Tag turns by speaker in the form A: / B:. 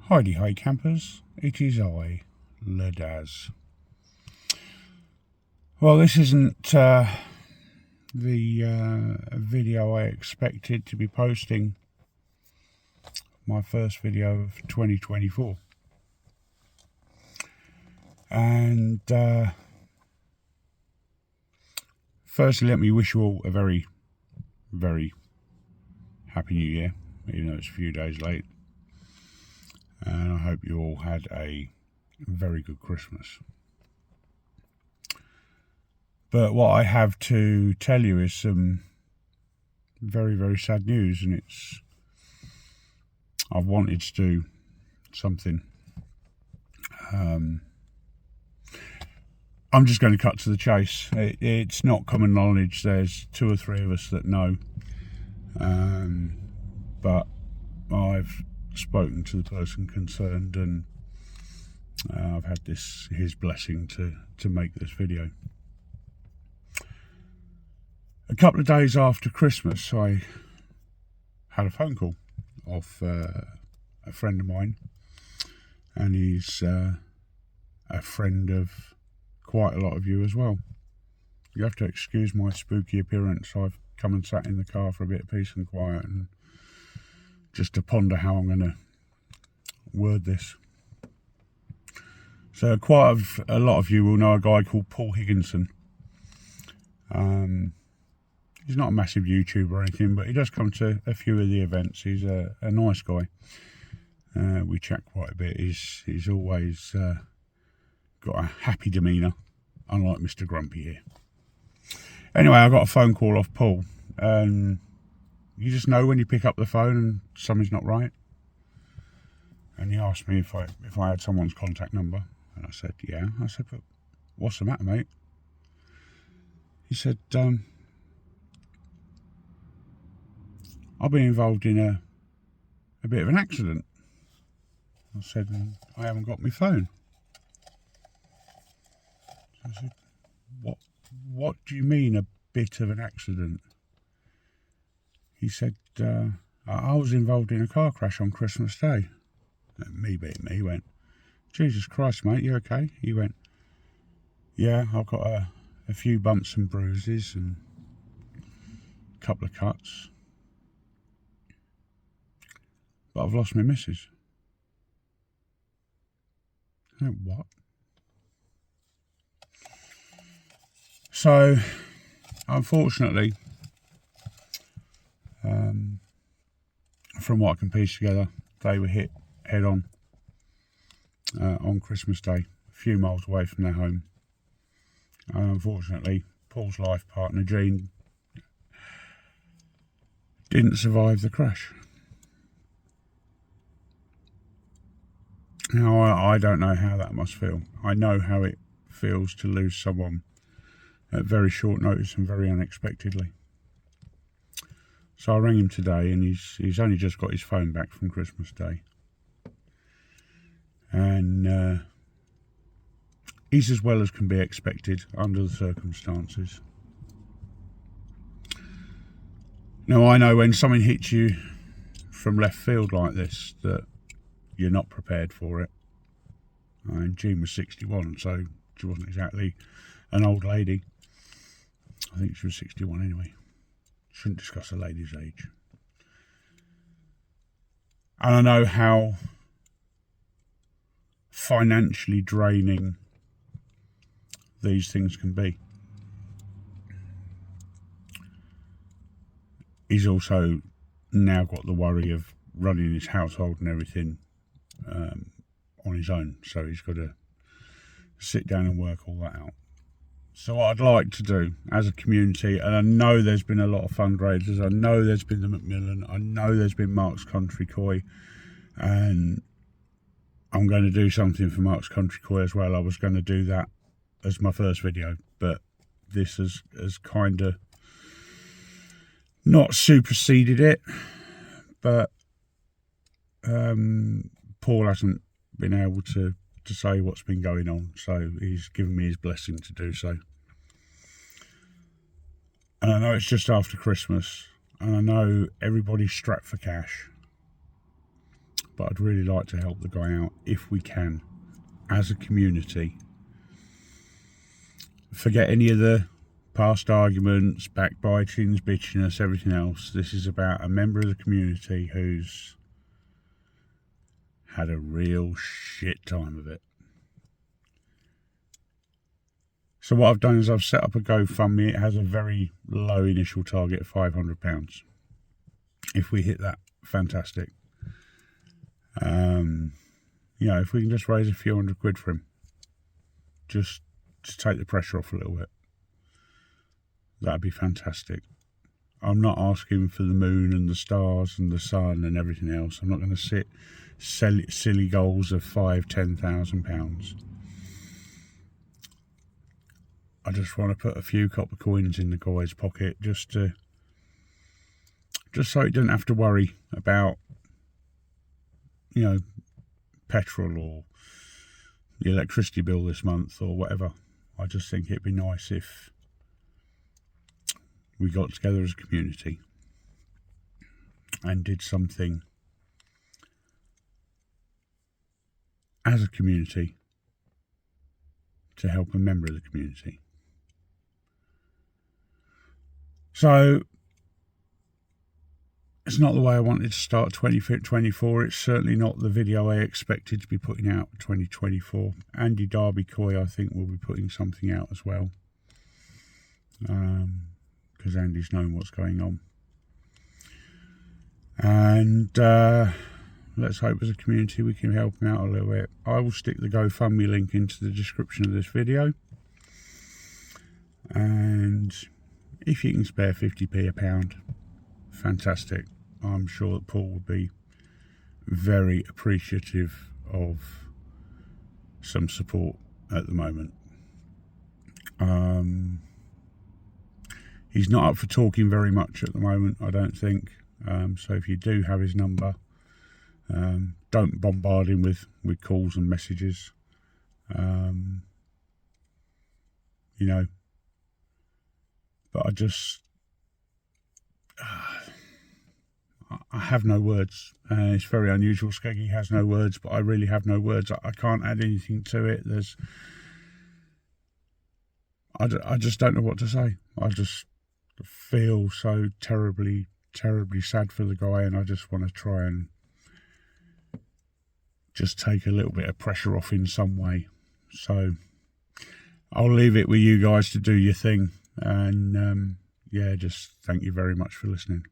A: Heidi hi campers, it is I, Ledaz. Well, this isn't the video I expected to be posting, my first video of 2024. And firstly, let me wish you all a very, very happy new year, even though it's a few days late. And I hope you all had a very good Christmas. But what I have to tell you is some very, very sad news, and I've wanted to do something. I'm just going to cut to the chase. It's not common knowledge. There's 2 or 3 of us that know, but I've spoken to the person concerned, and I've had his blessing to make this video. A couple of days after Christmas, I had a phone call off a friend of mine, and he's a friend of quite a lot of you as well. You have to excuse my spooky appearance. I've come and sat in the car for a bit of peace and quiet, and just to ponder how I'm going to word this. So quite a lot of you will know a guy called Paul Higginson. He's not a massive YouTuber or anything, but he does come to a few of the events. He's a nice guy. We chat quite a bit. He's always got a happy demeanour, unlike Mr. Grumpy here. Anyway, I got a phone call off Paul, and you just know when you pick up the phone and something's not right. And he asked me if I had someone's contact number, and I said yeah. I said, but what's the matter, mate? He said, I've been involved in a bit of an accident. I said, I haven't got my phone. I said, what do you mean a bit of an accident? He said, I was involved in a car crash on Christmas Day. And me being me, he went, Jesus Christ, mate, you okay? He went, yeah, I've got a few bumps and bruises and a couple of cuts, but I've lost my missus. I went, what? So, unfortunately, from what I can piece together, they were hit head on Christmas Day, a few miles away from their home. Unfortunately, Paul's life partner, Jean, didn't survive the crash. Now, I don't know how that must feel. I know how it feels to lose someone at very short notice and very unexpectedly. So I rang him today, and he's only just got his phone back from Christmas Day. And he's as well as can be expected under the circumstances. Now, I know when something hits you from left field like this that you're not prepared for it. And Jean was 61, so she wasn't exactly an old lady. I think she was 61 anyway. Shouldn't discuss a lady's age. And I know how financially draining these things can be. He's also now got the worry of running his household and everything on his own, so he's got to sit down and work all that out. So what I'd like to do as a community, and I know there's been a lot of fundraisers, I know there's been the Macmillan, I know there's been Mark's Country Koi, and I'm going to do something for Mark's Country Koi as well. I was going to do that as my first video, but this has kind of not superseded it. But Paul hasn't been able to say what's been going on, so he's given me his blessing to do so. And I know it's just after Christmas, and I know everybody's strapped for cash, but I'd really like to help the guy out if we can, as a community. Forget any of the past arguments, backbitings, bitchiness, everything else. This is about a member of the community who's had a real shit time of it. So what I've done is I've set up a GoFundMe. It has a very low initial target of £500. If we hit that, fantastic. You know, if we can just raise a few £100 for him, just to take the pressure off a little bit, that'd be fantastic. I'm not asking for the moon and the stars and the sun and everything else. I'm not going to sit silly goals of £5,000-10,000. I just want to put a few copper coins in the guy's pocket, just so he doesn't have to worry about, you know, petrol or the electricity bill this month or whatever. I just think it'd be nice if we got together as a community and did something as a community to help a member of the community. So it's not the way I wanted to start 2024. It's certainly not the video I expected to be putting out 2024. Andy Darby Coy, I think, will be putting something out as well, because Andy's known what's going on. And let's hope as a community we can help him out a little bit. I will stick the GoFundMe link into the description of this video. And if you can spare 50p a pound, fantastic. I'm sure that Paul would be very appreciative of some support at the moment. He's not up for talking very much at the moment, I don't think. So if you do have his number, don't bombard him with calls and messages. You know, but I have no words. It's very unusual. Skeggy has no words, but I really have no words. I can't add anything to it. I just don't know what to say. I just feel so terribly sad for the guy, and I just want to try and just take a little bit of pressure off in some way. So I'll leave it with you guys to do your thing, and yeah, just thank you very much for listening.